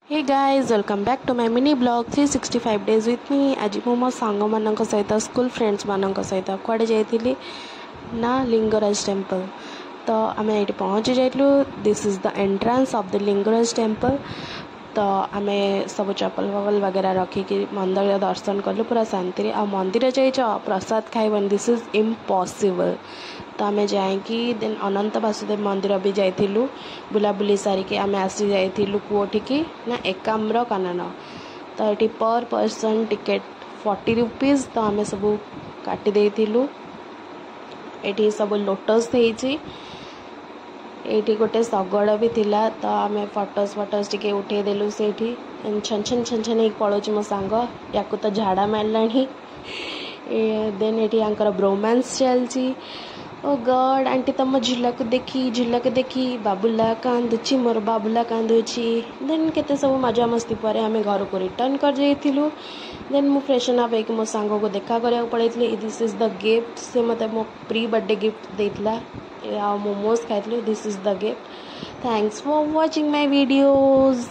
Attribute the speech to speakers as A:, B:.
A: Hey guys welcome back to my mini blog 365 days with me. आज मु मो सांग मान सहित स्कूल फ्रेंड्स मान सहित कड़े जाइली ना लिंगराज टेम्पल। तो आम ये पहुँची जाइलु। This is the entrance of the Lingaraj temple. तो आम सब चप्पल वपल वगैरह रखिकी मंदिर दर्शन कलु पूरा शांति। आ मंदिर जाइच प्रसाद खाइबन दिस इज इम्पॉसिबल। तो आम जाकि देन अनंत वासुदेव मंदिर भी जाइलु। बुलाबुली सारिकी आम आसी जाइलु कोठिकी ना एकाम्र कानन। तो ये पर पर्सन टिकेट 40 रुपीज। तो आम सब काटी देइथिलु। एठी सब लोटस होइछि। एठी गोटे शगड़ भी थिला। तो आम फटोस टिके उठे देलु से छन छन छन छन पड़ोची मो सांग या तो झाड़ा मारलानी। देन एठी आंकर ब्रोमांस चलछि। ओ गॉड आंटी तम झूला को देखी बाबुला कांदुची मोर बाबुला कांदुची। देन केते सब मजा मस्ती पर आम घर को रिटर्न कर जाइथिलु। देन मु फ्रेशन अप होइक मो सांग को देखा करिया पड़ैथिली। दिस इज द गिफ्ट से मते मो प्री बर्थडे गिफ्ट देइतला। मोमोज खाइथिलु। This is the gift. Thanks for watching my videos.